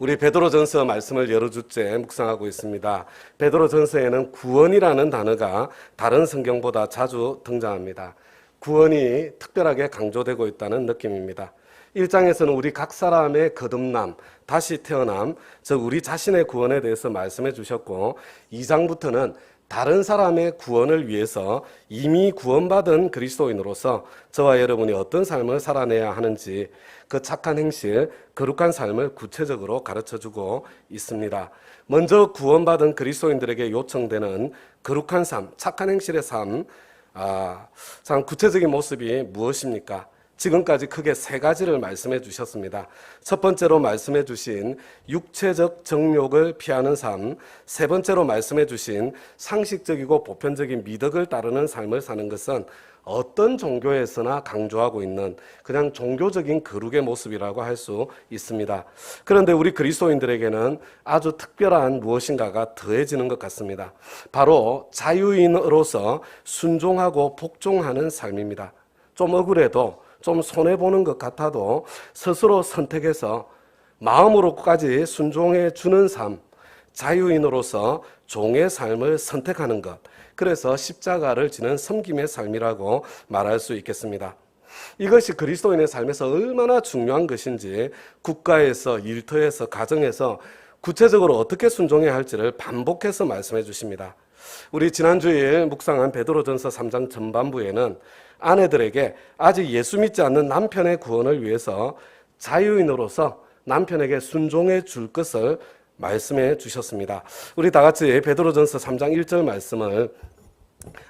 우리 베드로전서 말씀을 여러 주째 묵상하고 있습니다. 베드로전서에는 구원이라는 단어가 다른 성경보다 자주 등장합니다. 구원이 특별하게 강조되고 있다는 느낌입니다. 1장에서는 우리 각 사람의 거듭남, 다시 태어남, 즉 우리 자신의 구원에 대해서 말씀해 주셨고 2장부터는 다른 사람의 구원을 위해서 이미 구원받은 그리스도인으로서 저와 여러분이 어떤 삶을 살아내야 하는지 그 착한 행실, 거룩한 삶을 구체적으로 가르쳐주고 있습니다. 먼저 구원받은 그리스도인들에게 요청되는 거룩한 삶, 착한 행실의 삶, 참 구체적인 모습이 무엇입니까? 지금까지 크게 세 가지를 말씀해 주셨습니다. 첫 번째로 말씀해 주신 육체적 정욕을 피하는 삶, 세 번째로 말씀해 주신 상식적이고 보편적인 미덕을 따르는 삶을 사는 것은 어떤 종교에서나 강조하고 있는 그냥 종교적인 거룩의 모습이라고 할 수 있습니다. 그런데 우리 그리스도인들에게는 아주 특별한 무엇인가가 더해지는 것 같습니다. 바로 자유인으로서 순종하고 복종하는 삶입니다. 좀 억울해도 좀 손해보는 것 같아도 스스로 선택해서 마음으로까지 순종해 주는 삶, 자유인으로서 종의 삶을 선택하는 것, 그래서 십자가를 지는 섬김의 삶이라고 말할 수 있겠습니다. 이것이 그리스도인의 삶에서 얼마나 중요한 것인지 국가에서, 일터에서, 가정에서 구체적으로 어떻게 순종해야 할지를 반복해서 말씀해 주십니다. 우리 지난주에 묵상한 베드로전서 3장 전반부에는 아내들에게 아직 예수 믿지 않는 남편의 구원을 위해서 자유인으로서 남편에게 순종해 줄 것을 말씀해 주셨습니다. 우리 다 같이 베드로전서 3장 1절 말씀을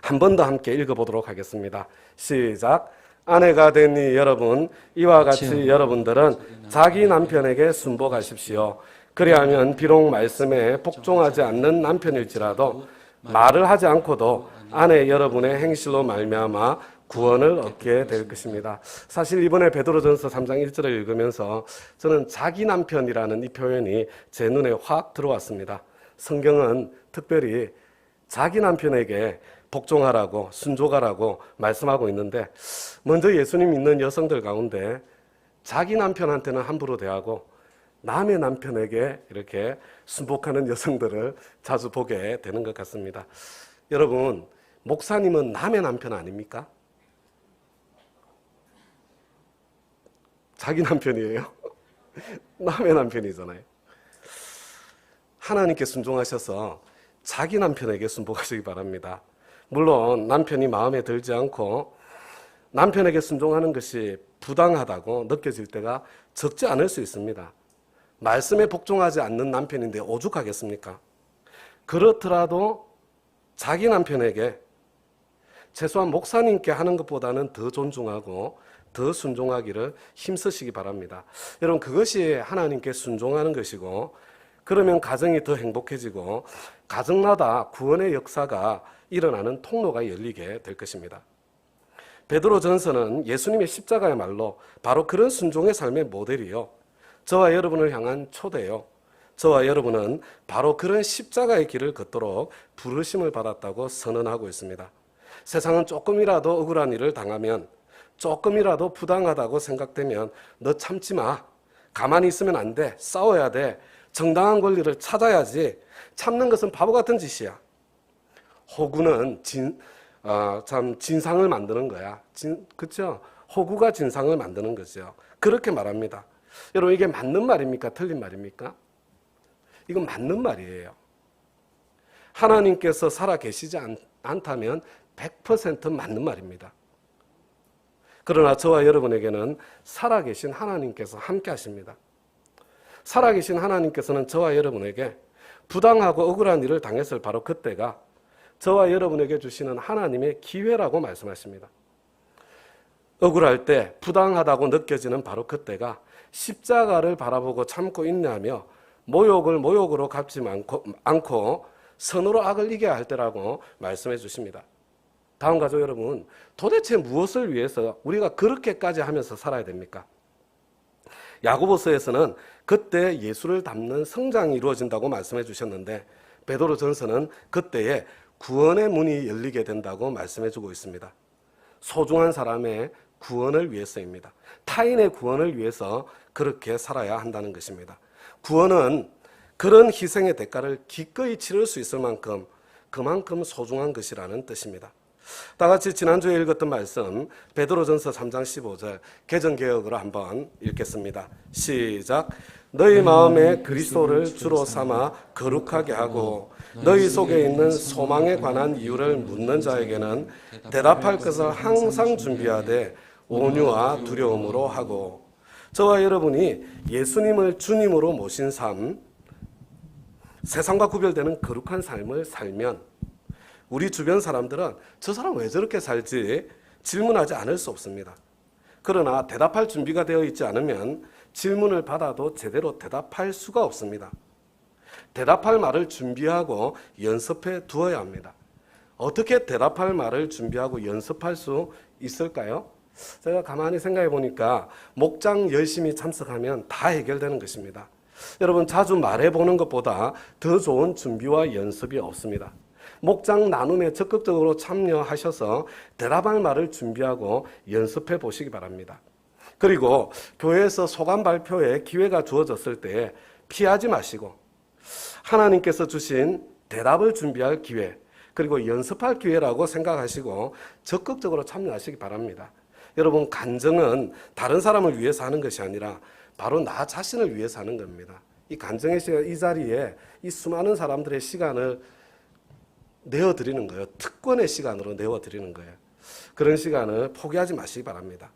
한 번 더 함께 읽어보도록 하겠습니다. 시작. 아내가 된 여러분, 이와 같이 여러분들은 자기 남편에게 순복하십시오. 그리하면 비록 말씀에 복종하지 않는 남편일지라도 말을 하지 않고도 아내 여러분의 행실로 말미암아 구원을 얻게 될 것입니다. 사실 이번에 베드로전서 3장 1절을 읽으면서 저는 자기 남편이라는 이 표현이 제 눈에 확 들어왔습니다. 성경은 특별히 자기 남편에게 복종하라고 순종하라고 말씀하고 있는데 먼저 예수님 믿는 여성들 가운데 자기 남편한테는 함부로 대하고 남의 남편에게 이렇게 순복하는 여성들을 자주 보게 되는 것 같습니다. 여러분, 목사님은 남의 남편 아닙니까? 자기 남편이에요. 남의 남편이잖아요. 하나님께 순종하셔서 자기 남편에게 순복하시기 바랍니다. 물론 남편이 마음에 들지 않고 남편에게 순종하는 것이 부당하다고 느껴질 때가 적지 않을 수 있습니다. 말씀에 복종하지 않는 남편인데 오죽하겠습니까? 그렇더라도 자기 남편에게 최소한 목사님께 하는 것보다는 더 존중하고 더 순종하기를 힘쓰시기 바랍니다. 여러분, 그것이 하나님께 순종하는 것이고 그러면 가정이 더 행복해지고 가정마다 구원의 역사가 일어나는 통로가 열리게 될 것입니다. 베드로전서는 예수님의 십자가야말로 바로 그런 순종의 삶의 모델이요, 저와 여러분을 향한 초대요. 저와 여러분은 바로 그런 십자가의 길을 걷도록 부르심을 받았다고 선언하고 있습니다. 세상은 조금이라도 억울한 일을 당하면, 조금이라도 부당하다고 생각되면 너 참지 마, 가만히 있으면 안 돼, 싸워야 돼, 정당한 권리를 찾아야지, 참는 것은 바보 같은 짓이야. 호구는 진상을 만드는 거야. 그렇죠? 호구가 진상을 만드는 거죠. 그렇게 말합니다. 여러분, 이게 맞는 말입니까? 틀린 말입니까? 이건 맞는 말이에요. 하나님께서 살아계시지 않다면 100% 맞는 말입니다. 그러나 저와 여러분에게는 살아계신 하나님께서 함께 하십니다. 살아계신 하나님께서는 저와 여러분에게 부당하고 억울한 일을 당했을 바로 그때가 저와 여러분에게 주시는 하나님의 기회라고 말씀하십니다. 억울할 때, 부당하다고 느껴지는 바로 그때가 십자가를 바라보고 참고 인내하며 모욕을 모욕으로 갚지 않고 선으로 악을 이겨야 할 때라고 말씀해 주십니다. 다음 가족 여러분, 도대체 무엇을 위해서 우리가 그렇게까지 하면서 살아야 됩니까? 야고보서에서는 그때 예수를 닮는 성장이 이루어진다고 말씀해 주셨는데 베드로전서는 그때에 구원의 문이 열리게 된다고 말씀해 주고 있습니다. 소중한 사람의 구원을 위해서입니다. 타인의 구원을 위해서 그렇게 살아야 한다는 것입니다. 구원은 그런 희생의 대가를 기꺼이 치를 수 있을 만큼 그만큼 소중한 것이라는 뜻입니다. 다 같이 지난주에 읽었던 말씀 베드로전서 3장 15절 개정개혁으로 한번 읽겠습니다. 시작. 너희 마음에 그리스도를 주로 삼아 거룩하게 하고 너희 속에 있는 소망에 관한 이유를 묻는 자에게는 대답할 것을 항상 준비하되 온유와 두려움으로 하고. 저와 여러분이 예수님을 주님으로 모신 삶, 세상과 구별되는 거룩한 삶을 살면 우리 주변 사람들은 저 사람 왜 저렇게 살지 질문하지 않을 수 없습니다. 그러나 대답할 준비가 되어 있지 않으면 질문을 받아도 제대로 대답할 수가 없습니다. 대답할 말을 준비하고 연습해 두어야 합니다. 어떻게 대답할 말을 준비하고 연습할 수 있을까요? 제가 가만히 생각해 보니까 목장 열심히 참석하면 다 해결되는 것입니다. 여러분, 자주 말해보는 것보다 더 좋은 준비와 연습이 없습니다. 목장 나눔에 적극적으로 참여하셔서 대답할 말을 준비하고 연습해 보시기 바랍니다. 그리고 교회에서 소감 발표에 기회가 주어졌을 때 피하지 마시고 하나님께서 주신 대답을 준비할 기회, 그리고 연습할 기회라고 생각하시고 적극적으로 참여하시기 바랍니다. 여러분, 간증은 다른 사람을 위해서 하는 것이 아니라 바로 나 자신을 위해서 하는 겁니다. 이 간증의 시간, 이 자리에 이 수많은 사람들의 시간을 내어드리는 거예요. 특권의 시간으로 내어드리는 거예요. 그런 시간을 포기하지 마시기 바랍니다.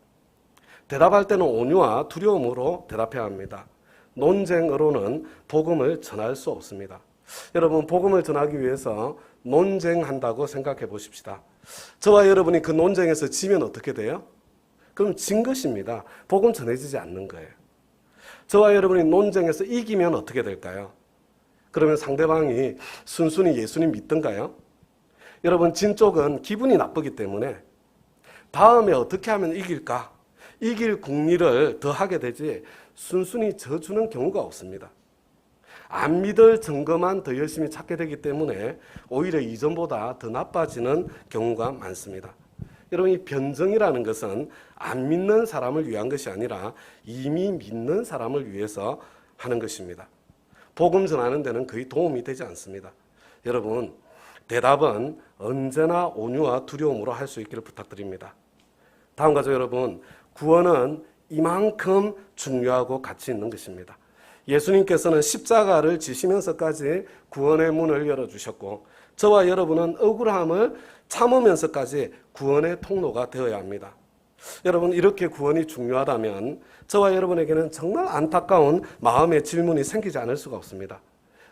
대답할 때는 온유와 두려움으로 대답해야 합니다. 논쟁으로는 복음을 전할 수 없습니다. 여러분, 복음을 전하기 위해서 논쟁한다고 생각해 보십시다. 저와 여러분이 그 논쟁에서 지면 어떻게 돼요? 그럼 진 것입니다. 복음 전해지지 않는 거예요. 저와 여러분이 논쟁에서 이기면 어떻게 될까요? 그러면 상대방이 순순히 예수님 믿던가요? 여러분, 진 쪽은 기분이 나쁘기 때문에 다음에 어떻게 하면 이길까? 이길 궁리를 더 하게 되지 순순히 져주는 경우가 없습니다. 안 믿을 증거만 더 열심히 찾게 되기 때문에 오히려 이전보다 더 나빠지는 경우가 많습니다. 여러분, 이 변정이라는 것은 안 믿는 사람을 위한 것이 아니라 이미 믿는 사람을 위해서 하는 것입니다. 복음 전하는 데는 거의 도움이 되지 않습니다. 여러분, 대답은 언제나 온유와 두려움으로 할 수 있기를 부탁드립니다. 다음 가족 여러분, 구원은 이만큼 중요하고 가치 있는 것입니다. 예수님께서는 십자가를 지시면서까지 구원의 문을 열어주셨고 저와 여러분은 억울함을 참으면서까지 구원의 통로가 되어야 합니다. 여러분, 이렇게 구원이 중요하다면 저와 여러분에게는 정말 안타까운 마음의 질문이 생기지 않을 수가 없습니다.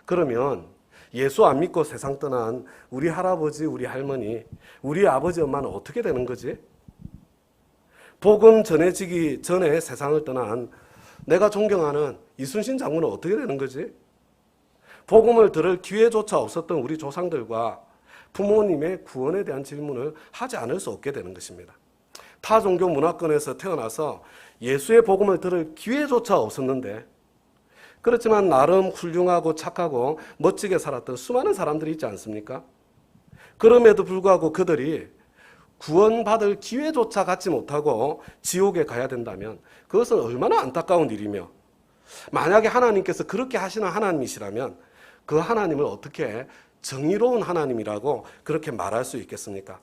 그러면 예수 안 믿고 세상 떠난 우리 할아버지, 우리 할머니, 우리 아버지, 엄마는 어떻게 되는 거지? 복음 전해지기 전에 세상을 떠난 내가 존경하는 이순신 장군은 어떻게 되는 거지? 복음을 들을 기회조차 없었던 우리 조상들과 부모님의 구원에 대한 질문을 하지 않을 수 없게 되는 것입니다. 타종교 문화권에서 태어나서 예수의 복음을 들을 기회조차 없었는데, 그렇지만 나름 훌륭하고 착하고 멋지게 살았던 수많은 사람들이 있지 않습니까? 그럼에도 불구하고 그들이 구원받을 기회조차 갖지 못하고 지옥에 가야 된다면 그것은 얼마나 안타까운 일이며, 만약에 하나님께서 그렇게 하시는 하나님이시라면 그 하나님을 어떻게 정의로운 하나님이라고 그렇게 말할 수 있겠습니까?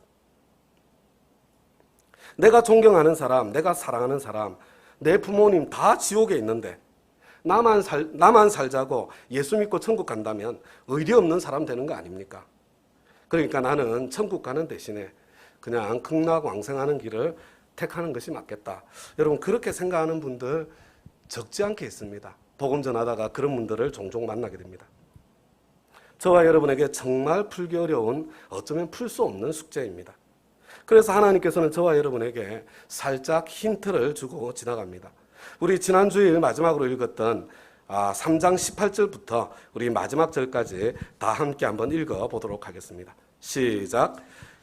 내가 존경하는 사람, 내가 사랑하는 사람, 내 부모님 다 지옥에 있는데 나만 살자고 예수 믿고 천국 간다면 의리 없는 사람 되는 거 아닙니까? 그러니까 나는 천국 가는 대신에 그냥 극락왕생하는 길을 택하는 것이 맞겠다. 여러분, 그렇게 생각하는 분들 적지 않게 있습니다. 복음 전하다가 그런 분들을 종종 만나게 됩니다. 저와 여러분에게 정말 풀기 어려운, 어쩌면 풀 수 없는 숙제입니다. 그래서 하나님께서는 저와 여러분에게 살짝 힌트를 주고 지나갑니다. 우리 지난 주일 마지막으로 읽었던 3장 18절부터 우리 마지막 절까지 다 함께 한번 읽어보도록 하겠습니다. 시작.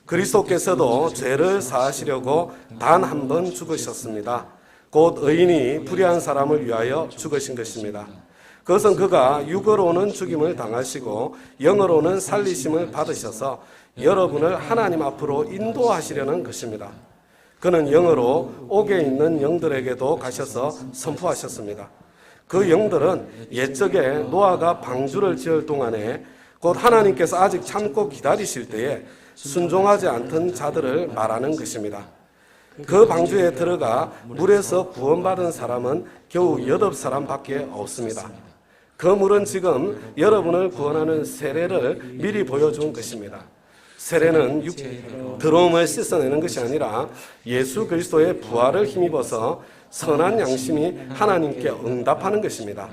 그리스도께서도 죄를 사하시려고 단 한 번 죽으셨습니다. 곧 의인이 불의한 사람을 위하여 죽으신 것입니다. 그것은 그가 육으로는 죽임을 당하시고 영으로는 살리심을 받으셔서 여러분을 하나님 앞으로 인도하시려는 것입니다. 그는 영으로 옥에 있는 영들에게도 가셔서 선포하셨습니다. 그 영들은 옛적에 노아가 방주를 지을 동안에 곧 하나님께서 아직 참고 기다리실 때에 순종하지 않던 자들을 말하는 것입니다. 그 방주에 들어가 물에서 구원받은 사람은 겨우 8사람밖에 없습니다. 그 물은 지금 여러분을 구원하는 세례를 미리 보여준 것입니다. 세례는 더러움을 씻어내는 것이 아니라 예수 그리스도의 부활을 힘입어서 선한 양심이 하나님께 응답하는 것입니다.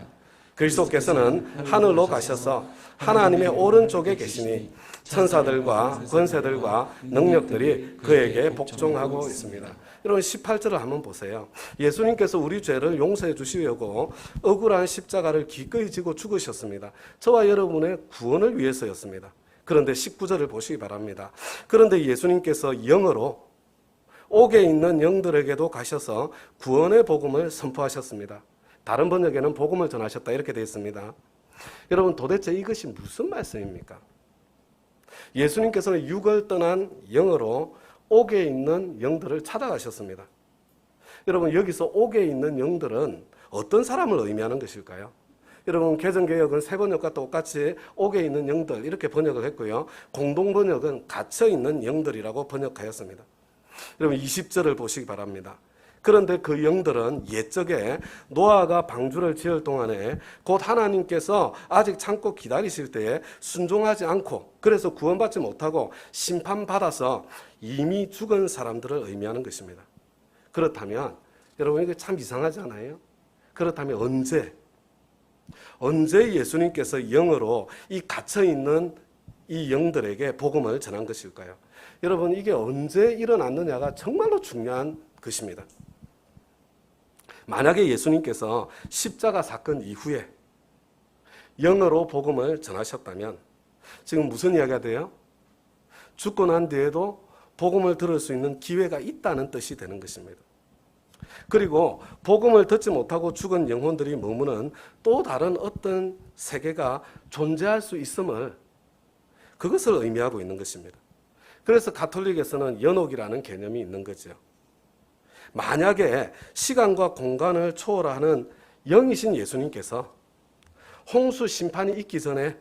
그리스도께서는 하늘로 가셔서 하나님의 오른쪽에 계시니 천사들과 권세들과 능력들이 그에게 복종하고 있습니다. 여러분 18절을 한번 보세요. 예수님께서 우리 죄를 용서해 주시려고 억울한 십자가를 기꺼이 지고 죽으셨습니다. 저와 여러분의 구원을 위해서였습니다. 그런데 19절을 보시기 바랍니다. 그런데 예수님께서 영으로 옥에 있는 영들에게도 가셔서 구원의 복음을 선포하셨습니다. 다른 번역에는 복음을 전하셨다 이렇게 되어 있습니다. 여러분 도대체 이것이 무슨 말씀입니까? 예수님께서는 육을 떠난 영으로 옥에 있는 영들을 찾아가셨습니다. 여러분 여기서 옥에 있는 영들은 어떤 사람을 의미하는 것일까요? 여러분 개정개혁은 세번역과 똑같이 옥에 있는 영들 이렇게 번역을 했고요. 공동번역은 갇혀있는 영들이라고 번역하였습니다. 여러분 20절을 보시기 바랍니다. 그런데 그 영들은 옛적에 노아가 방주를 지을 동안에 곧 하나님께서 아직 참고 기다리실 때에 순종하지 않고 그래서 구원받지 못하고 심판받아서 이미 죽은 사람들을 의미하는 것입니다. 그렇다면 여러분 이게 참 이상하지 않아요? 그렇다면 언제 예수님께서 영으로 이 갇혀있는 이 영들에게 복음을 전한 것일까요? 여러분 이게 언제 일어났느냐가 정말로 중요한 것입니다. 만약에 예수님께서 십자가 사건 이후에 영어로 복음을 전하셨다면 지금 무슨 이야기가 돼요? 죽고 난 뒤에도 복음을 들을 수 있는 기회가 있다는 뜻이 되는 것입니다. 그리고 복음을 듣지 못하고 죽은 영혼들이 머무는 또 다른 어떤 세계가 존재할 수 있음을 그것을 의미하고 있는 것입니다. 그래서 가톨릭에서는 연옥이라는 개념이 있는 거죠. 만약에 시간과 공간을 초월하는 영이신 예수님께서 홍수 심판이 있기 전에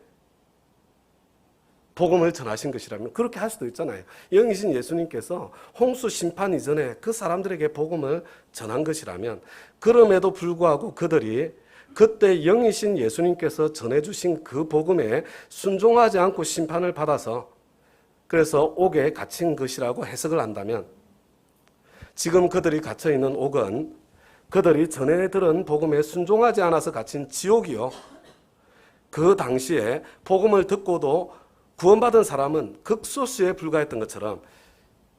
복음을 전하신 것이라면 그렇게 할 수도 있잖아요. 영이신 예수님께서 홍수 심판 이전에 그 사람들에게 복음을 전한 것이라면 그럼에도 불구하고 그들이 그때 영이신 예수님께서 전해주신 그 복음에 순종하지 않고 심판을 받아서 그래서 옥에 갇힌 것이라고 해석을 한다면 지금 그들이 갇혀있는 옥은 그들이 전에 들은 복음에 순종하지 않아서 갇힌 지옥이요. 그 당시에 복음을 듣고도 구원받은 사람은 극소수에 불과했던 것처럼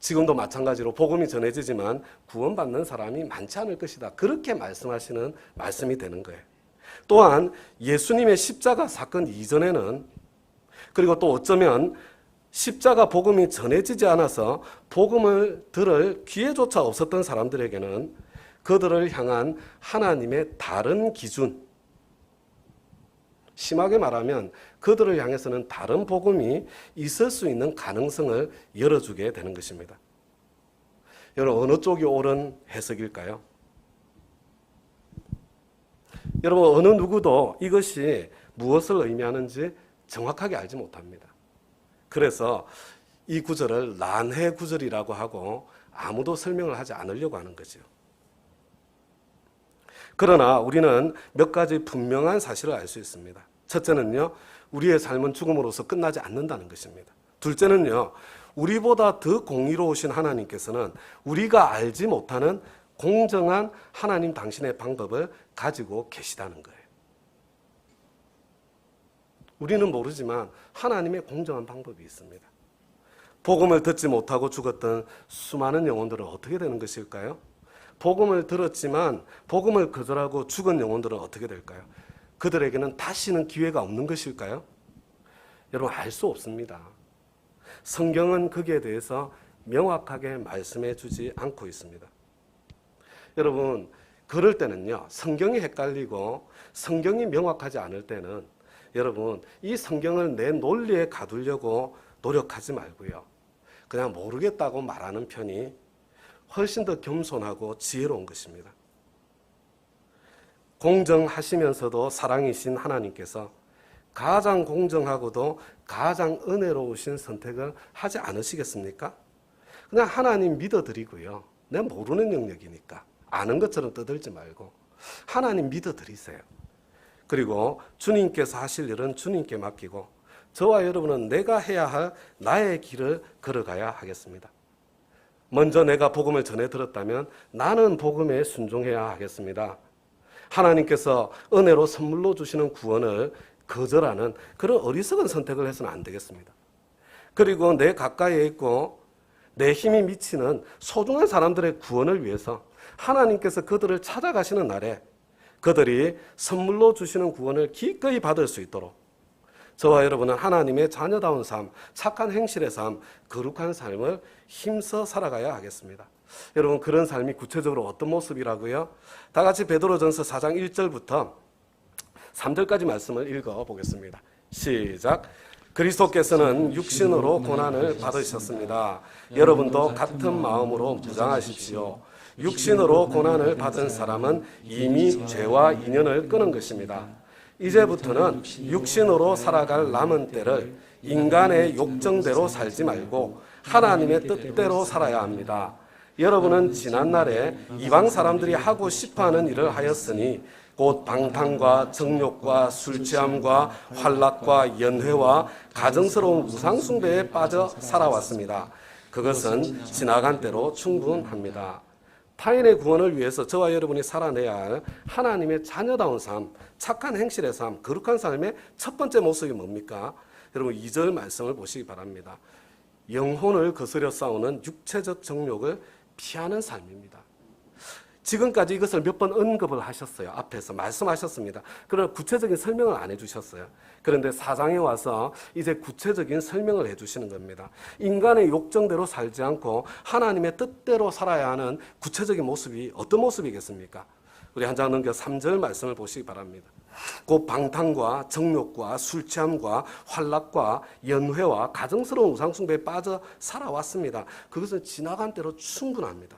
지금도 마찬가지로 복음이 전해지지만 구원받는 사람이 많지 않을 것이다. 그렇게 말씀하시는 말씀이 되는 거예요. 또한 예수님의 십자가 사건 이전에는 그리고 또 어쩌면 십자가 복음이 전해지지 않아서 복음을 들을 기회조차 없었던 사람들에게는 그들을 향한 하나님의 다른 기준, 심하게 말하면 그들을 향해서는 다른 복음이 있을 수 있는 가능성을 열어주게 되는 것입니다. 여러분 어느 쪽이 옳은 해석일까요? 여러분 어느 누구도 이것이 무엇을 의미하는지 정확하게 알지 못합니다. 그래서 이 구절을 난해 구절이라고 하고 아무도 설명을 하지 않으려고 하는 거죠. 그러나 우리는 몇 가지 분명한 사실을 알 수 있습니다. 첫째는요, 우리의 삶은 죽음으로서 끝나지 않는다는 것입니다. 둘째는요, 우리보다 더 공의로우신 하나님께서는 우리가 알지 못하는 공정한 하나님 당신의 방법을 가지고 계시다는 거예요. 우리는 모르지만 하나님의 공정한 방법이 있습니다. 복음을 듣지 못하고 죽었던 수많은 영혼들은 어떻게 되는 것일까요? 복음을 들었지만 복음을 거절하고 죽은 영혼들은 어떻게 될까요? 그들에게는 다시는 기회가 없는 것일까요? 여러분 알 수 없습니다. 성경은 거기에 대해서 명확하게 말씀해 주지 않고 있습니다. 여러분 그럴 때는요, 성경이 헷갈리고 성경이 명확하지 않을 때는 여러분 이 성경을 내 논리에 가두려고 노력하지 말고요. 그냥 모르겠다고 말하는 편이 훨씬 더 겸손하고 지혜로운 것입니다. 공정하시면서도 사랑이신 하나님께서 가장 공정하고도 가장 은혜로우신 선택을 하지 않으시겠습니까? 그냥 하나님 믿어드리고요. 내가 모르는 영역이니까 아는 것처럼 떠들지 말고 하나님 믿어드리세요. 그리고 주님께서 하실 일은 주님께 맡기고 저와 여러분은 내가 해야 할 나의 길을 걸어가야 하겠습니다. 먼저 내가 복음을 전해 들었다면 나는 복음에 순종해야 하겠습니다. 하나님께서 은혜로 선물로 주시는 구원을 거절하는 그런 어리석은 선택을 해서는 안 되겠습니다. 그리고 내 가까이에 있고 내 힘이 미치는 소중한 사람들의 구원을 위해서 하나님께서 그들을 찾아가시는 날에 그들이 선물로 주시는 구원을 기꺼이 받을 수 있도록 저와 여러분은 하나님의 자녀다운 삶, 착한 행실의 삶, 거룩한 삶을 힘써 살아가야 하겠습니다. 여러분, 그런 삶이 구체적으로 어떤 모습이라고요? 다 같이 베드로전서 4장 1절부터 3절까지 말씀을 읽어보겠습니다. 시작. 그리스도께서는 육신으로 고난을 받으셨습니다. 여러분도 같은 마음으로 무장하십시오. 육신으로 고난을 받은 사람은 이미 죄와 인연을 끊은 것입니다. 이제부터는 육신으로 살아갈 남은 때를 인간의 욕정대로 살지 말고 하나님의 뜻대로 살아야 합니다. 여러분은 지난날에 이방 사람들이 하고 싶어하는 일을 하였으니 곧 방탕과 정욕과 술취함과 환락과 연회와 가정스러운 우상숭배에 빠져 살아왔습니다. 그것은 지나간 때로 충분합니다. 타인의 구원을 위해서 저와 여러분이 살아내야 할 하나님의 자녀다운 삶, 착한 행실의 삶, 거룩한 삶의 첫 번째 모습이 뭡니까? 여러분 2절 말씀을 보시기 바랍니다. 영혼을 거스려 싸우는 육체적 정욕을 피하는 삶입니다. 지금까지 이것을 몇 번 언급을 하셨어요. 앞에서 말씀하셨습니다. 그러나 구체적인 설명을 안 해주셨어요. 그런데 4장에 와서 이제 구체적인 설명을 해주시는 겁니다. 인간의 욕정대로 살지 않고 하나님의 뜻대로 살아야 하는 구체적인 모습이 어떤 모습이겠습니까? 우리 한 장 넘겨 3절 말씀을 보시기 바랍니다. 곧 방탕과 정욕과 술취함과 환락과 연회와 가정스러운 우상숭배에 빠져 살아왔습니다. 그것은 지나간 때로 충분합니다.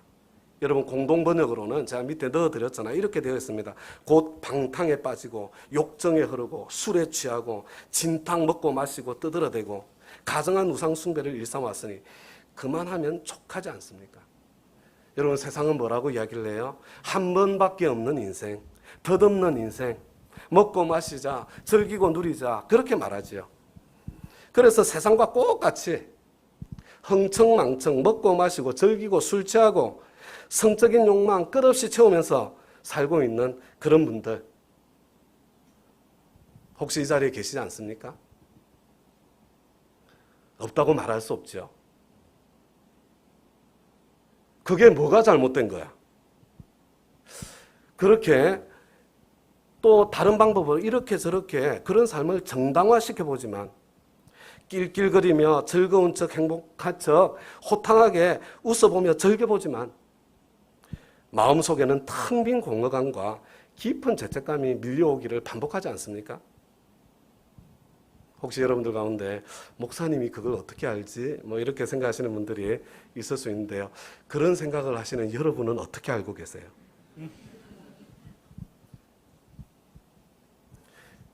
여러분 공동번역으로는 제가 밑에 넣어드렸잖아요. 이렇게 되어 있습니다. 곧 방탕에 빠지고 욕정에 흐르고 술에 취하고 진탕 먹고 마시고 떠들어대고 가정한 우상숭배를 일삼았으니 그만하면 족하지 않습니까? 여러분 세상은 뭐라고 이야기를 해요? 한 번밖에 없는 인생, 덧없는 인생, 먹고 마시자, 즐기고 누리자 그렇게 말하지요. 그래서 세상과 똑같이 흥청망청 먹고 마시고 즐기고 술 취하고 성적인 욕망 끝없이 채우면서 살고 있는 그런 분들 혹시 이 자리에 계시지 않습니까? 없다고 말할 수 없죠. 그게 뭐가 잘못된 거야? 그렇게 또 다른 방법으로 이렇게 저렇게 그런 삶을 정당화시켜보지만 낄낄거리며 즐거운 척 행복한 척 호탕하게 웃어보며 즐겨보지만 마음속에는 텅 빈 공허감과 깊은 죄책감이 밀려오기를 반복하지 않습니까? 혹시 여러분들 가운데 목사님이 그걸 어떻게 알지? 뭐 이렇게 생각하시는 분들이 있을 수 있는데요. 그런 생각을 하시는 여러분은 어떻게 알고 계세요?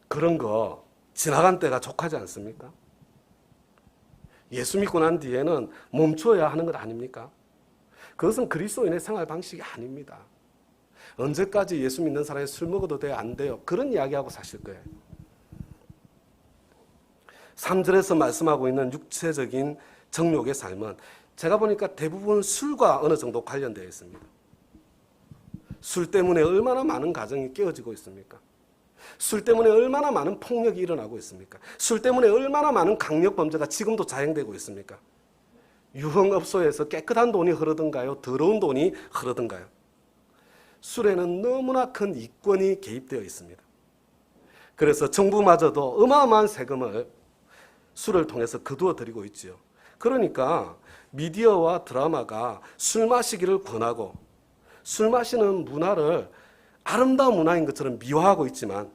그런 거 지나간 때가 족하지 않습니까? 예수 믿고 난 뒤에는 멈춰야 하는 것 아닙니까? 그것은 그리스도인의 생활 방식이 아닙니다. 언제까지 예수 믿는 사람이 술 먹어도 돼요? 안 돼요? 그런 이야기하고 사실 거예요. 3절에서 말씀하고 있는 육체적인 정욕의 삶은 제가 보니까 대부분 술과 어느 정도 관련되어 있습니다. 술 때문에 얼마나 많은 가정이 깨어지고 있습니까? 술 때문에 얼마나 많은 폭력이 일어나고 있습니까? 술 때문에 얼마나 많은 강력범죄가 지금도 자행되고 있습니까? 유흥업소에서 깨끗한 돈이 흐르던가요? 더러운 돈이 흐르던가요? 술에는 너무나 큰 이권이 개입되어 있습니다. 그래서 정부마저도 어마어마한 세금을 술을 통해서 거두어 드리고 있지요. 그러니까 미디어와 드라마가 술 마시기를 권하고 술 마시는 문화를 아름다운 문화인 것처럼 미화하고 있지만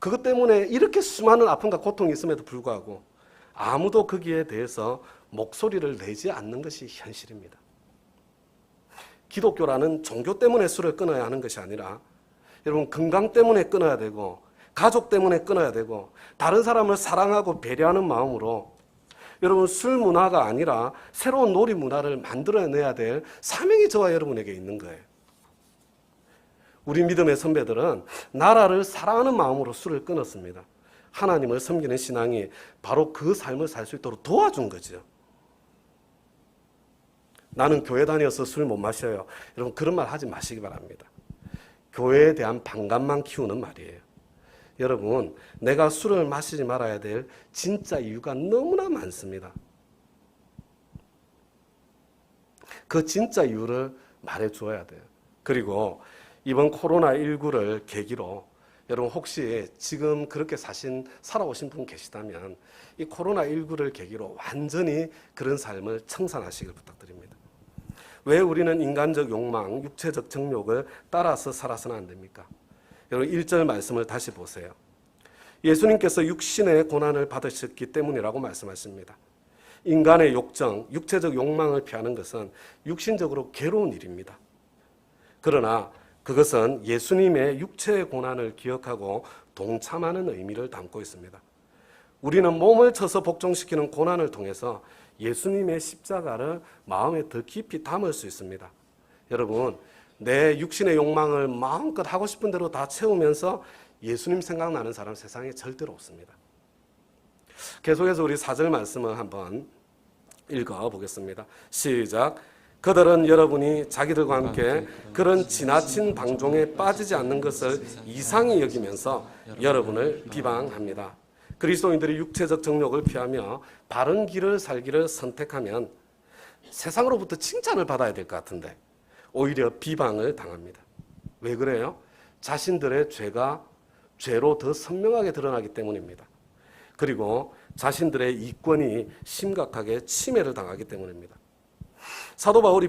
그것 때문에 이렇게 수많은 아픔과 고통이 있음에도 불구하고 아무도 거기에 대해서 목소리를 내지 않는 것이 현실입니다. 기독교라는 종교 때문에 술을 끊어야 하는 것이 아니라 여러분 건강 때문에 끊어야 되고 가족 때문에 끊어야 되고 다른 사람을 사랑하고 배려하는 마음으로 여러분 술 문화가 아니라 새로운 놀이 문화를 만들어내야 될 사명이 저와 여러분에게 있는 거예요. 우리 믿음의 선배들은 나라를 사랑하는 마음으로 술을 끊었습니다. 하나님을 섬기는 신앙이 바로 그 삶을 살 수 있도록 도와준 거죠. 나는 교회 다녀서 술 못 마셔요. 여러분 그런 말 하지 마시기 바랍니다. 교회에 대한 반감만 키우는 말이에요. 여러분 내가 술을 마시지 말아야 될 진짜 이유가 너무나 많습니다. 그 진짜 이유를 말해 주어야 돼요. 그리고 이번 코로나19를 계기로 여러분 혹시 지금 그렇게 살아오신 분 계시다면 이 코로나19를 계기로 완전히 그런 삶을 청산하시길 부탁드립니다. 왜 우리는 인간적 욕망, 육체적 정욕을 따라서 살아서는 안 됩니까? 여러분 1절 말씀을 다시 보세요. 예수님께서 육신의 고난을 받으셨기 때문이라고 말씀하십니다. 인간의 욕정, 육체적 욕망을 피하는 것은 육신적으로 괴로운 일입니다. 그러나 그것은 예수님의 육체의 고난을 기억하고 동참하는 의미를 담고 있습니다. 우리는 몸을 쳐서 복종시키는 고난을 통해서 예수님의 십자가를 마음에 더 깊이 담을 수 있습니다. 여러분, 내 육신의 욕망을 마음껏 하고 싶은 대로 다 채우면서 예수님 생각나는 사람 세상에 절대로 없습니다. 계속해서 우리 4절 말씀을 한번 읽어보겠습니다. 시작. 그들은 여러분이 자기들과 함께 그런 지나친 방종에 빠지지 않는 것을 이상히 여기면서 여러분을 비방합니다. 그리스도인들이 육체적 정욕을 피하며 바른 길을 살기를 선택하면 세상으로부터 칭찬을 받아야 될 것 같은데 오히려 비방을 당합니다. 왜 그래요? 자신들의 죄가 죄로 더 선명하게 드러나기 때문입니다. 그리고 자신들의 이권이 심각하게 침해를 당하기 때문입니다. 사도 바울이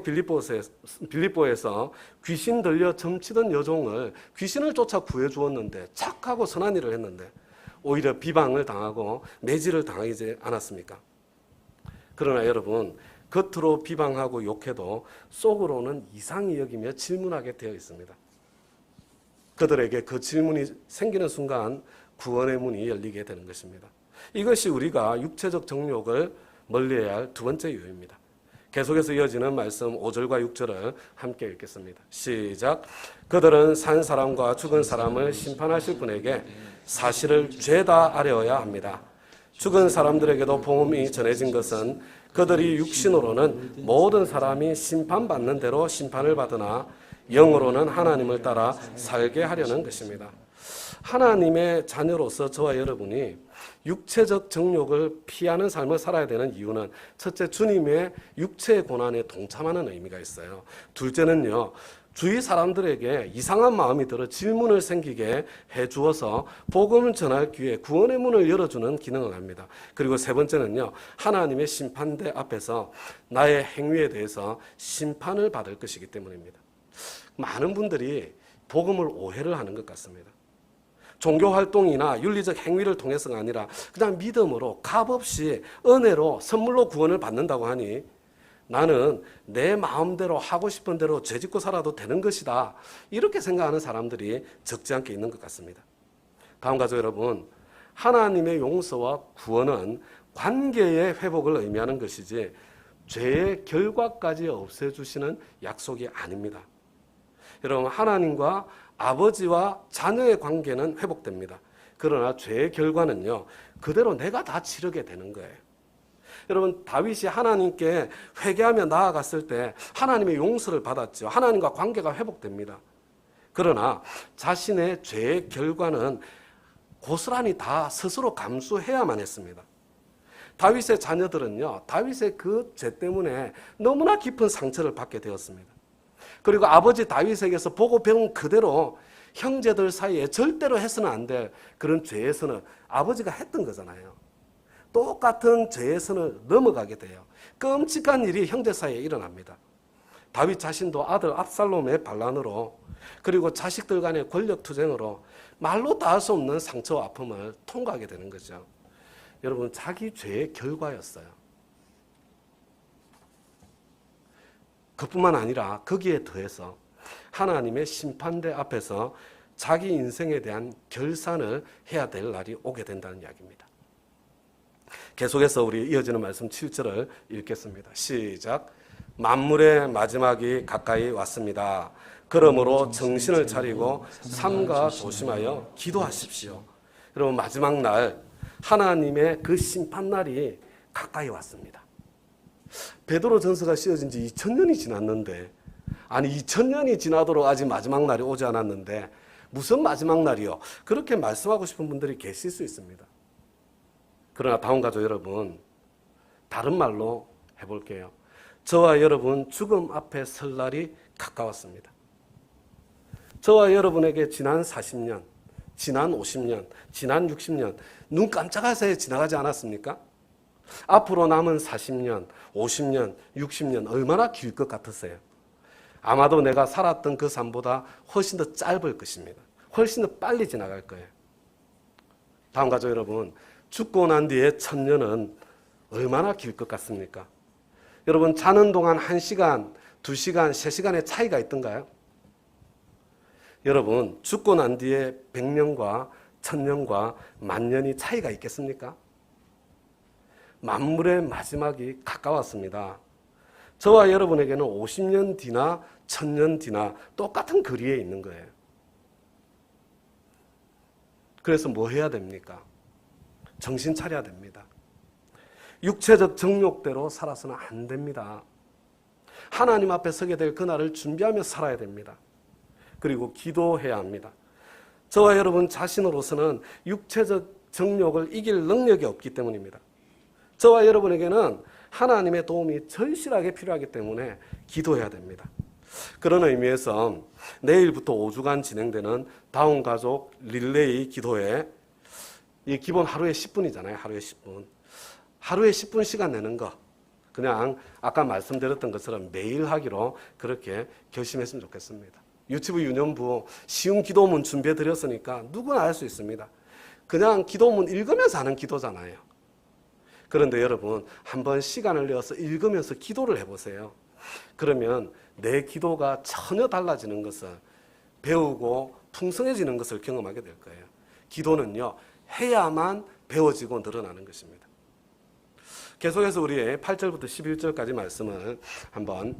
빌립보에서 귀신 들려 점치던 여종을 귀신을 쫓아 구해주었는데 착하고 선한 일을 했는데 오히려 비방을 당하고 매질을 당하지 않았습니까? 그러나 여러분 겉으로 비방하고 욕해도 속으로는 이상히 여기며 질문하게 되어 있습니다. 그들에게 그 질문이 생기는 순간 구원의 문이 열리게 되는 것입니다. 이것이 우리가 육체적 정욕을 멀리해야 할 두 번째 이유입니다. 계속해서 이어지는 말씀 5절과 6절을 함께 읽겠습니다. 시작. 그들은 산 사람과 죽은 사람을 심판하실 분에게 사실을 죄다 아뢰어야 합니다. 죽은 사람들에게도 복음이 전해진 것은 그들이 육신으로는 모든 사람이 심판받는 대로 심판을 받으나 영으로는 하나님을 따라 살게 하려는 것입니다. 하나님의 자녀로서 저와 여러분이 육체적 정욕을 피하는 삶을 살아야 되는 이유는 첫째, 주님의 육체의 고난에 동참하는 의미가 있어요. 둘째는요, 주위 사람들에게 이상한 마음이 들어 질문을 생기게 해주어서 복음을 전할 기회, 구원의 문을 열어주는 기능을 합니다. 그리고 세 번째는요, 하나님의 심판대 앞에서 나의 행위에 대해서 심판을 받을 것이기 때문입니다. 많은 분들이 복음을 오해를 하는 것 같습니다. 종교활동이나 윤리적 행위를 통해서가 아니라 그냥 믿음으로 값없이 은혜로 선물로 구원을 받는다고 하니 나는 내 마음대로 하고 싶은 대로 죄짓고 살아도 되는 것이다. 이렇게 생각하는 사람들이 적지 않게 있는 것 같습니다. 다음 가족 여러분, 하나님의 용서와 구원은 관계의 회복을 의미하는 것이지 죄의 결과까지 없애주시는 약속이 아닙니다. 여러분, 하나님과 아버지와 자녀의 관계는 회복됩니다. 그러나 죄의 결과는요, 그대로 내가 다 치르게 되는 거예요. 여러분, 다윗이 하나님께 회개하며 나아갔을 때 하나님의 용서를 받았죠. 하나님과 관계가 회복됩니다. 그러나 자신의 죄의 결과는 고스란히 다 스스로 감수해야만 했습니다. 다윗의 자녀들은요, 다윗의 그 죄 때문에 너무나 깊은 상처를 받게 되었습니다. 그리고 아버지 다윗에게서 보고 배운 그대로 형제들 사이에 절대로 해서는 안 될 그런 죄의 선을 아버지가 했던 거잖아요. 똑같은 죄의 선을 넘어가게 돼요. 끔찍한 일이 형제 사이에 일어납니다. 다윗 자신도 아들 압살롬의 반란으로 그리고 자식들 간의 권력 투쟁으로 말로 다 할 수 없는 상처와 아픔을 통과하게 되는 거죠. 여러분, 자기 죄의 결과였어요. 그뿐만 아니라 거기에 더해서 하나님의 심판대 앞에서 자기 인생에 대한 결산을 해야 될 날이 오게 된다는 이야기입니다. 계속해서 우리 이어지는 말씀 7절을 읽겠습니다. 시작. 만물의 마지막이 가까이 왔습니다. 그러므로 정신을 차리고 삼가 조심하여 기도하십시오. 여러분, 마지막 날 하나님의 그 심판날이 가까이 왔습니다. 베드로 전서가 쓰여진 지 2000년이 지났는데, 아니 2000년이 지나도록 아직 마지막 날이 오지 않았는데 무슨 마지막 날이요? 그렇게 말씀하고 싶은 분들이 계실 수 있습니다. 그러나 다운 가족 여러분, 다른 말로 해볼게요. 저와 여러분 죽음 앞에 설 날이 가까웠습니다. 저와 여러분에게 지난 40년, 지난 50년, 지난 60년 눈 깜짝할 새에 지나가지 않았습니까? 앞으로 남은 40년, 50년, 60년 얼마나 길 것 같으세요? 아마도 내가 살았던 그 삶보다 훨씬 더 짧을 것입니다. 훨씬 더 빨리 지나갈 거예요. 다음 가족 여러분, 죽고 난 뒤에 1000년은 얼마나 길 것 같습니까? 여러분, 자는 동안 1시간, 2시간, 3시간의 차이가 있던가요? 여러분, 죽고 난 뒤에 100년과 1000년과 만년이 차이가 있겠습니까? 만물의 마지막이 가까웠습니다. 저와 여러분에게는 50년 뒤나 1000년 뒤나 똑같은 거리에 있는 거예요. 그래서 뭐 해야 됩니까? 정신 차려야 됩니다. 육체적 정욕대로 살아서는 안 됩니다. 하나님 앞에 서게 될 그날을 준비하며 살아야 됩니다. 그리고 기도해야 합니다. 저와 여러분 자신으로서는 육체적 정욕을 이길 능력이 없기 때문입니다. 저와 여러분에게는 하나님의 도움이 절실하게 필요하기 때문에 기도해야 됩니다. 그런 의미에서 내일부터 5주간 진행되는 다운가족 릴레이 기도회, 이 기본 하루에 10분이잖아요. 하루에 10분. 하루에 10분 시간 내는 거, 그냥 아까 말씀드렸던 것처럼 매일 하기로 그렇게 결심했으면 좋겠습니다. 유튜브 유년부 쉬운 기도문 준비해 드렸으니까 누구나 할 수 있습니다. 그냥 기도문 읽으면서 하는 기도잖아요. 그런데 여러분, 한번 시간을 내어서 읽으면서 기도를 해보세요. 그러면 내 기도가 전혀 달라지는 것을 배우고 풍성해지는 것을 경험하게 될 거예요. 기도는요, 해야만 배워지고 늘어나는 것입니다. 계속해서 우리 8절부터 11절까지 말씀을 한번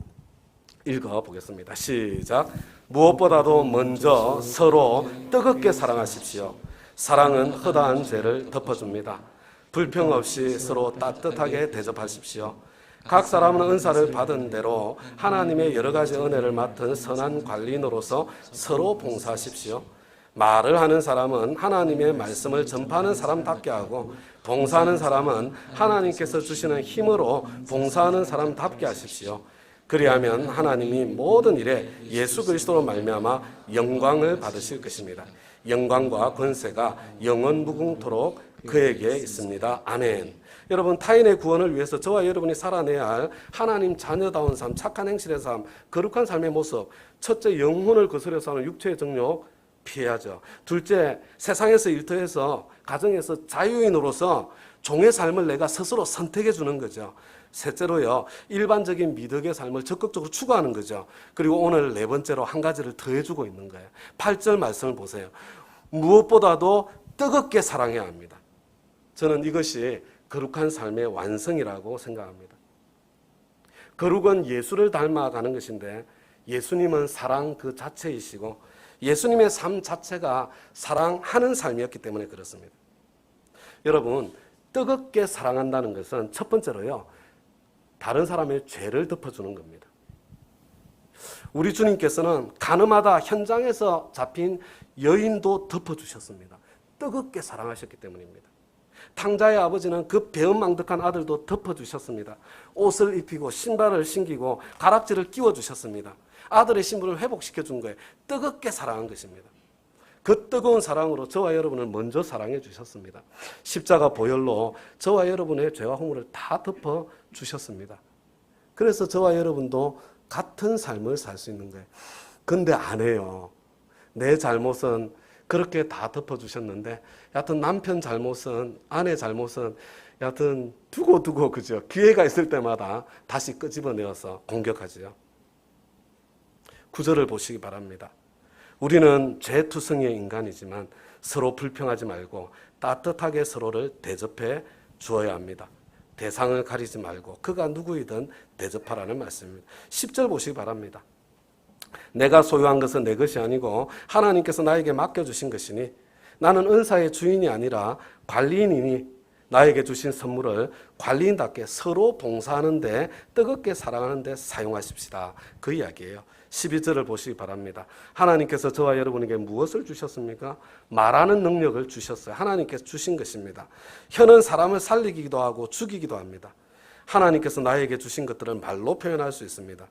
읽어보겠습니다. 시작. 무엇보다도 먼저 서로 뜨겁게 사랑하십시오. 사랑은 허다한 죄를 덮어줍니다. 불평 없이 서로 따뜻하게 대접하십시오. 각 사람은 은사를 받은 대로 하나님의 여러 가지 은혜를 맡은 선한 관리인으로서 서로 봉사하십시오. 말을 하는 사람은 하나님의 말씀을 전파하는 사람답게 하고, 봉사하는 사람은 하나님께서 주시는 힘으로 봉사하는 사람답게 하십시오. 그리하면 하나님이 모든 일에 예수 그리스도로 말미암아 영광을 받으실 것입니다. 영광과 권세가 영원 무궁토록 그에게 있습니다. 아멘. 여러분, 타인의 구원을 위해서 저와 여러분이 살아내야 할 하나님 자녀다운 삶, 착한 행실의 삶, 거룩한 삶의 모습. 첫째, 영혼을 거스려서 하는 육체의 정욕 피해야죠. 둘째, 세상에서 일터에서 가정에서 자유인으로서 종의 삶을 내가 스스로 선택해 주는 거죠. 셋째로요, 일반적인 미덕의 삶을 적극적으로 추구하는 거죠. 그리고 오늘 네 번째로 한 가지를 더해주고 있는 거예요. 8절 말씀을 보세요. 무엇보다도 뜨겁게 사랑해야 합니다. 저는 이것이 거룩한 삶의 완성이라고 생각합니다. 거룩은 예수를 닮아가는 것인데, 예수님은 사랑 그 자체이시고 예수님의 삶 자체가 사랑하는 삶이었기 때문에 그렇습니다. 여러분, 뜨겁게 사랑한다는 것은 첫 번째로요, 다른 사람의 죄를 덮어주는 겁니다. 우리 주님께서는 가늠하다 현장에서 잡힌 여인도 덮어주셨습니다. 뜨겁게 사랑하셨기 때문입니다. 탕자의 아버지는 그 배은망덕한 아들도 덮어주셨습니다. 옷을 입히고 신발을 신기고 가락지를 끼워주셨습니다. 아들의 신분을 회복시켜준 거예요. 뜨겁게 사랑한 것입니다. 그 뜨거운 사랑으로 저와 여러분을 먼저 사랑해 주셨습니다. 십자가 보혈로 저와 여러분의 죄와 허물을 다 덮어주셨습니다. 그래서 저와 여러분도 같은 삶을 살 수 있는 거예요. 근데 안 해요. 내 잘못은 그렇게 다 덮어주셨는데, 여하튼 남편 잘못은, 아내 잘못은, 여하튼 두고 그죠. 기회가 있을 때마다 다시 끄집어내어서 공격하죠. 9절을 보시기 바랍니다. 우리는 죄투성이의 인간이지만 서로 불평하지 말고 따뜻하게 서로를 대접해 주어야 합니다. 대상을 가리지 말고 그가 누구이든 대접하라는 말씀입니다. 10절 보시기 바랍니다. 내가 소유한 것은 내 것이 아니고 하나님께서 나에게 맡겨주신 것이니 나는 은사의 주인이 아니라 관리인이니 나에게 주신 선물을 관리인답게 서로 봉사하는데 뜨겁게 사랑하는데 사용하십시다. 그 이야기예요. 12절을 보시기 바랍니다. 하나님께서 저와 여러분에게 무엇을 주셨습니까? 말하는 능력을 주셨어요. 하나님께서 주신 것입니다. 혀는 사람을 살리기도 하고 죽이기도 합니다. 하나님께서 나에게 주신 것들을 말로 표현할 수 있습니다.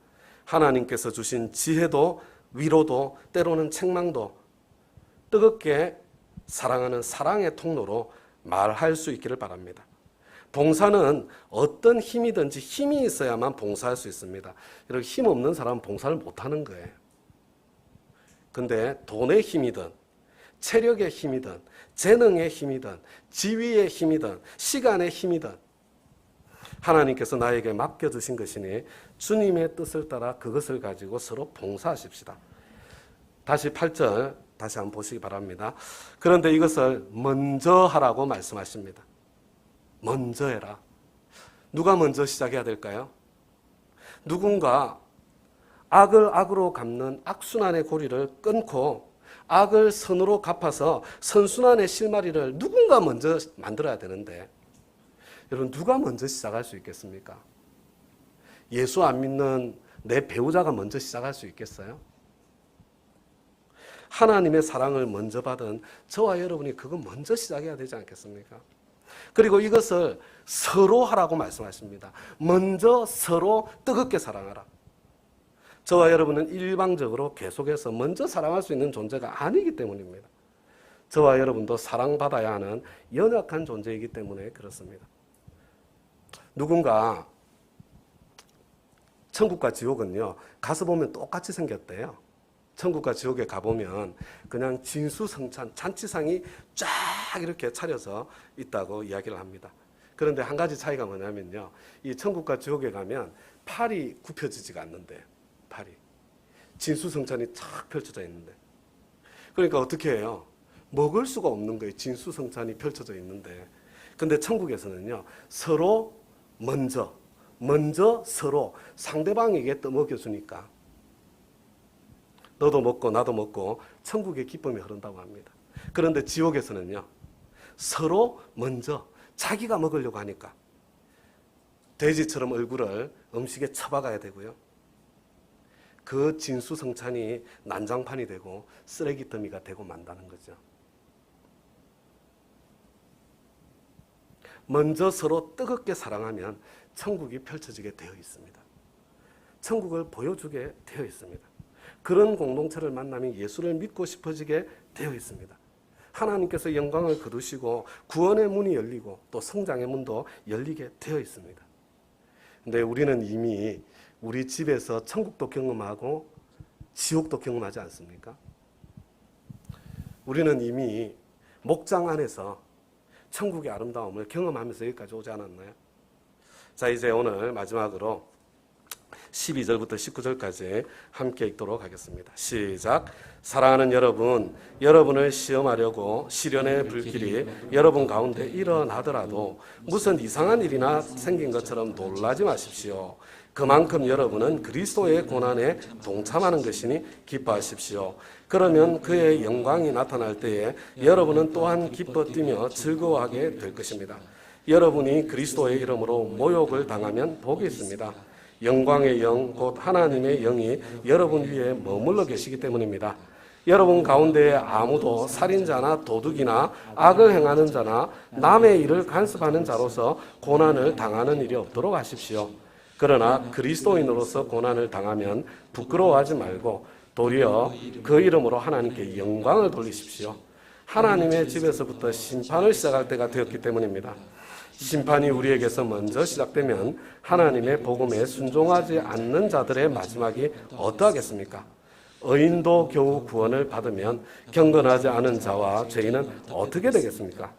하나님께서 주신 지혜도 위로도 때로는 책망도 뜨겁게 사랑하는 사랑의 통로로 말할 수 있기를 바랍니다. 봉사는 어떤 힘이든지 힘이 있어야만 봉사할 수 있습니다. 이렇게 힘 없는 사람은 봉사를 못하는 거예요. 근데 돈의 힘이든 체력의 힘이든 재능의 힘이든 지위의 힘이든 시간의 힘이든 하나님께서 나에게 맡겨주신 것이니 주님의 뜻을 따라 그것을 가지고 서로 봉사하십시다. 다시 8절 다시 한번 보시기 바랍니다. 그런데 이것을 먼저 하라고 말씀하십니다. 먼저 해라. 누가 먼저 시작해야 될까요? 누군가 악을 악으로 갚는 악순환의 고리를 끊고 악을 선으로 갚아서 선순환의 실마리를 누군가 먼저 만들어야 되는데 여러분 누가 먼저 시작할 수 있겠습니까? 예수 안 믿는 내 배우자가 먼저 시작할 수 있겠어요? 하나님의 사랑을 먼저 받은 저와 여러분이 그거 먼저 시작해야 되지 않겠습니까? 그리고 이것을 서로 하라고 말씀하십니다. 먼저 서로 뜨겁게 사랑하라. 저와 여러분은 일방적으로 계속해서 먼저 사랑할 수 있는 존재가 아니기 때문입니다. 저와 여러분도 사랑받아야 하는 연약한 존재이기 때문에 그렇습니다. 누군가 천국과 지옥은요, 가서 보면 똑같이 생겼대요. 천국과 지옥에 가보면 그냥 진수성찬 잔치상이 쫙 이렇게 차려서 있다고 이야기를 합니다. 그런데 한 가지 차이가 뭐냐면요, 이 천국과 지옥에 가면 팔이 굽혀지지가 않는데, 팔이 진수성찬이 쫙 펼쳐져 있는데, 그러니까 어떻게 해요? 먹을 수가 없는 거예요. 진수성찬이 펼쳐져 있는데. 근데 천국에서는요, 서로 먼저 서로 상대방에게 떠먹여주니까 너도 먹고 나도 먹고 천국의 기쁨이 흐른다고 합니다. 그런데 지옥에서는요, 서로 먼저 자기가 먹으려고 하니까 돼지처럼 얼굴을 음식에 처박아야 되고요. 그 진수성찬이 난장판이 되고 쓰레기 더미가 되고 만다는 거죠. 먼저 서로 뜨겁게 사랑하면 천국이 펼쳐지게 되어 있습니다. 천국을 보여주게 되어 있습니다. 그런 공동체를 만나면 예수를 믿고 싶어지게 되어 있습니다. 하나님께서 영광을 거두시고 구원의 문이 열리고 또 성장의 문도 열리게 되어 있습니다. 근데 우리는 이미 우리 집에서 천국도 경험하고 지옥도 경험하지 않습니까? 우리는 이미 목장 안에서 천국의 아름다움을 경험하면서 여기까지 오지 않았나요? 자, 이제 오늘 마지막으로 12절부터 19절까지 함께 읽도록 하겠습니다. 시작. 사랑하는 여러분, 여러분을 시험하려고 시련의 불길이 여러분 가운데 일어나더라도 무슨 이상한 일이나 생긴 것처럼 놀라지 마십시오. 그만큼 여러분은 그리스도의 고난에 동참하는 것이니 기뻐하십시오. 그러면 그의 영광이 나타날 때에 여러분은 또한 기뻐 뛰며 즐거워하게 될 것입니다. 여러분이 그리스도의 이름으로 모욕을 당하면 복이 있습니다. 영광의 영, 곧 하나님의 영이 여러분 위에 머물러 계시기 때문입니다. 여러분 가운데 아무도 살인자나 도둑이나 악을 행하는 자나 남의 일을 간섭하는 자로서 고난을 당하는 일이 없도록 하십시오. 그러나 그리스도인으로서 고난을 당하면 부끄러워하지 말고 도리어 그 이름으로 하나님께 영광을 돌리십시오. 하나님의 집에서부터 심판을 시작할 때가 되었기 때문입니다. 심판이 우리에게서 먼저 시작되면 하나님의 복음에 순종하지 않는 자들의 마지막이 어떠하겠습니까? 의인도 겨우 구원을 받으면 경건하지 않은 자와 죄인은 어떻게 되겠습니까?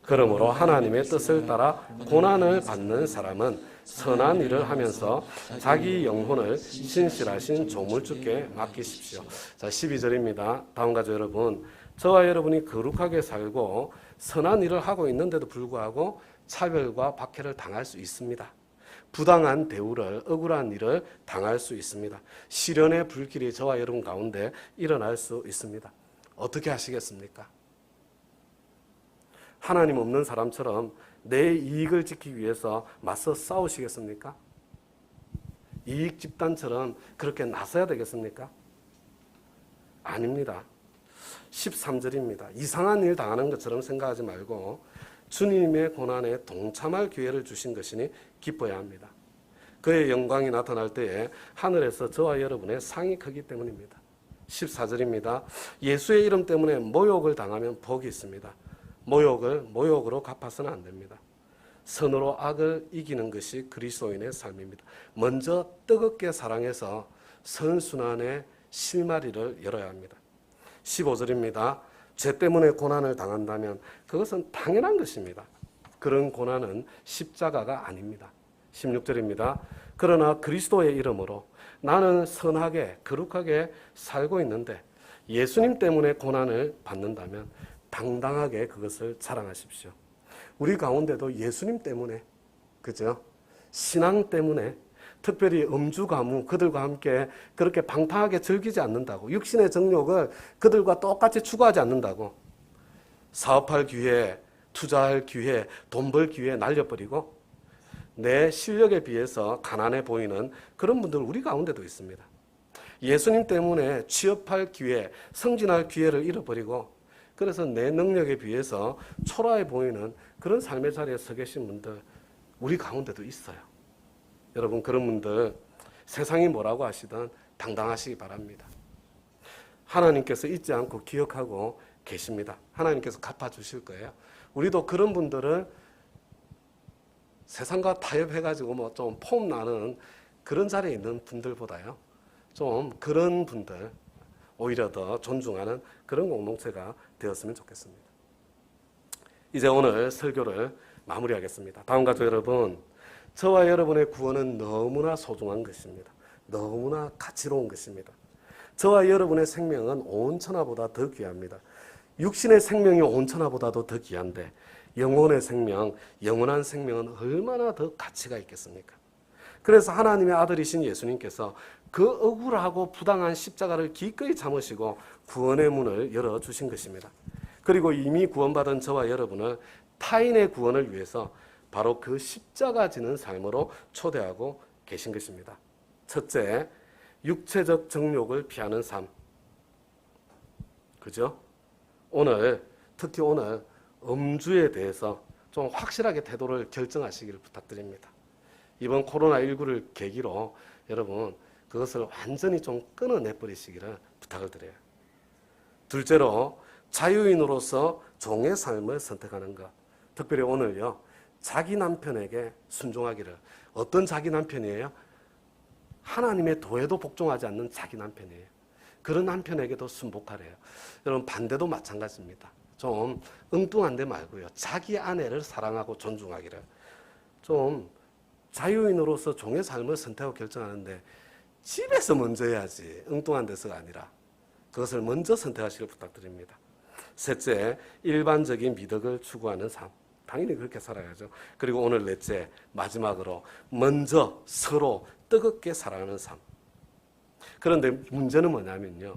그러므로 하나님의 뜻을 따라 고난을 받는 사람은 선한 일을 하면서 자기 영혼을 신실하신 조물주께 맡기십시오. 자, 12절입니다. 다음과 같이 여러분, 저와 여러분이 거룩하게 살고 선한 일을 하고 있는데도 불구하고 차별과 박해를 당할 수 있습니다. 부당한 대우를, 억울한 일을 당할 수 있습니다. 시련의 불길이 저와 여러분 가운데 일어날 수 있습니다. 어떻게 하시겠습니까? 하나님 없는 사람처럼 내 이익을 지키기 위해서 맞서 싸우시겠습니까? 이익 집단처럼 그렇게 나서야 되겠습니까? 아닙니다. 13절입니다. 이상한 일 당하는 것처럼 생각하지 말고 주님의 고난에 동참할 기회를 주신 것이니 기뻐야 합니다. 그의 영광이 나타날 때에 하늘에서 저와 여러분의 상이 크기 때문입니다. 14절입니다. 예수의 이름 때문에 모욕을 당하면 복이 있습니다. 모욕을 모욕으로 갚아서는 안 됩니다. 선으로 악을 이기는 것이 그리스도인의 삶입니다. 먼저 뜨겁게 사랑해서 선순환의 실마리를 열어야 합니다. 15절입니다. 죄 때문에 고난을 당한다면 그것은 당연한 것입니다. 그런 고난은 십자가가 아닙니다. 16절입니다. 그러나 그리스도의 이름으로 나는 선하게 거룩하게 살고 있는데 예수님 때문에 고난을 받는다면 당당하게 그것을 자랑하십시오. 우리 가운데도 예수님 때문에, 그죠? 신앙 때문에, 특별히 음주 가무 그들과 함께 그렇게 방탕하게 즐기지 않는다고, 육신의 정욕을 그들과 똑같이 추구하지 않는다고, 사업할 기회, 투자할 기회, 돈 벌 기회 날려버리고 내 실력에 비해서 가난해 보이는 그런 분들 우리 가운데도 있습니다. 예수님 때문에 취업할 기회, 승진할 기회를 잃어버리고 그래서 내 능력에 비해서 초라해 보이는 그런 삶의 자리에 서 계신 분들 우리 가운데도 있어요. 여러분, 그런 분들 세상이 뭐라고 하시든 당당하시기 바랍니다. 하나님께서 잊지 않고 기억하고 계십니다. 하나님께서 갚아주실 거예요. 우리도 그런 분들을 세상과 타협해가지고 뭐 좀 폼 나는 그런 자리에 있는 분들보다요, 좀 그런 분들 오히려 더 존중하는 그런 공동체가 되었으면 좋겠습니다. 이제 오늘 설교를 마무리하겠습니다. 다음과 같이 여러분, 저와 여러분의 구원은 너무나 소중한 것입니다. 너무나 가치로운 것입니다. 저와 여러분의 생명은 온 천하보다 더 귀합니다. 육신의 생명이 온 천하보다도 더 귀한데 영혼의 생명, 영원한 생명은 얼마나 더 가치가 있겠습니까? 그래서 하나님의 아들이신 예수님께서 그 억울하고 부당한 십자가를 기꺼이 참으시고 구원의 문을 열어주신 것입니다. 그리고 이미 구원받은 저와 여러분을 타인의 구원을 위해서 바로 그 십자가 지는 삶으로 초대하고 계신 것입니다. 첫째, 육체적 정욕을 피하는 삶. 그죠? 특히 오늘 음주에 대해서 좀 확실하게 태도를 결정하시기를 부탁드립니다. 이번 코로나19를 계기로 여러분 그것을 완전히 좀 끊어내버리시기를 부탁을 드려요. 둘째로 자유인으로서 종의 삶을 선택하는 것. 특별히 오늘요, 자기 남편에게 순종하기를. 어떤 자기 남편이에요? 하나님의 도에도 복종하지 않는 자기 남편이에요. 그런 남편에게도 순복하래요. 여러분, 반대도 마찬가지입니다. 좀 엉뚱한 데 말고요, 자기 아내를 사랑하고 존중하기를. 좀 자유인으로서 종의 삶을 선택하고 결정하는데 집에서 먼저 해야지, 엉뚱한 데서가 아니라 그것을 먼저 선택하시길 부탁드립니다. 셋째, 일반적인 미덕을 추구하는 삶. 당연히 그렇게 살아야죠. 그리고 오늘 넷째, 마지막으로 먼저 서로 뜨겁게 사랑하는 삶. 그런데 문제는 뭐냐면요,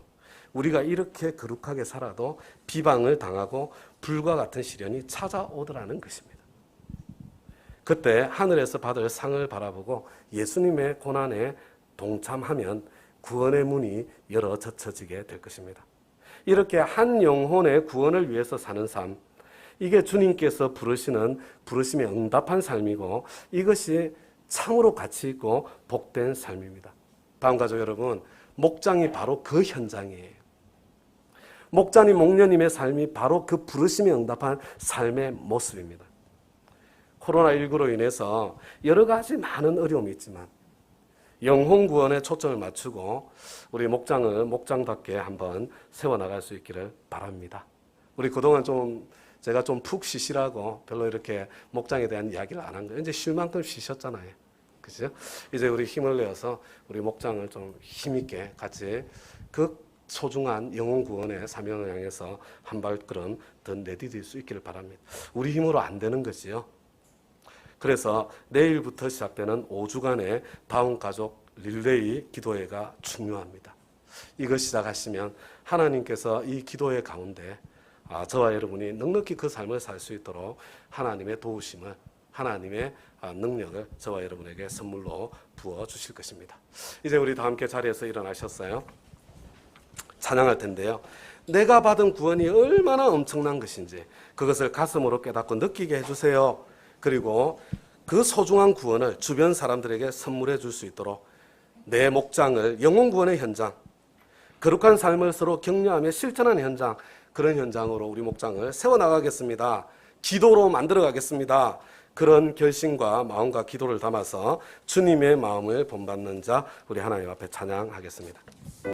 우리가 이렇게 거룩하게 살아도 비방을 당하고 불과 같은 시련이 찾아오더라는 것입니다. 그때 하늘에서 받을 상을 바라보고 예수님의 고난에 동참하면 구원의 문이 열어 젖혀지게 될 것입니다. 이렇게 한 영혼의 구원을 위해서 사는 삶, 이게 주님께서 부르시는 부르심에 응답한 삶이고 이것이 참으로 가치 있고 복된 삶입니다. 다음 가족 여러분, 목장이 바로 그 현장이에요. 목자님, 목녀님의 삶이 바로 그 부르심에 응답한 삶의 모습입니다. 코로나19로 인해서 여러 가지 많은 어려움이 있지만 영혼 구원에 초점을 맞추고 우리 목장을 목장답게 한번 세워나갈 수 있기를 바랍니다. 우리 그동안 좀 제가 좀 푹 쉬시라고 별로 이렇게 목장에 대한 이야기를 안 한 거예요. 이제 쉴 만큼 쉬셨잖아요. 그죠? 이제 우리 힘을 내어서 우리 목장을 좀 힘있게 같이 그 소중한 영혼 구원의 사명을 향해서 한 발걸음 더 내디딜 수 있기를 바랍니다. 우리 힘으로 안 되는 거지요. 그래서 내일부터 시작되는 5주간의 다운 가족 릴레이 기도회가 중요합니다. 이거 시작하시면 하나님께서 이 기도회 가운데 저와 여러분이 넉넉히 그 삶을 살 수 있도록 하나님의 도우심을, 하나님의 능력을 저와 여러분에게 선물로 부어 주실 것입니다. 이제 우리 다 함께 자리에서 일어나셨어요. 찬양할 텐데요. 내가 받은 구원이 얼마나 엄청난 것인지 그것을 가슴으로 깨닫고 느끼게 해주세요. 그리고 그 소중한 구원을 주변 사람들에게 선물해 줄 수 있도록 내 목장을 영혼 구원의 현장, 거룩한 삶을 서로 격려하며 실천하는 현장, 그런 현장으로 우리 목장을 세워나가겠습니다. 기도로 만들어가겠습니다. 그런 결심과 마음과 기도를 담아서 주님의 마음을 본받는 자 우리 하나님 앞에 찬양하겠습니다.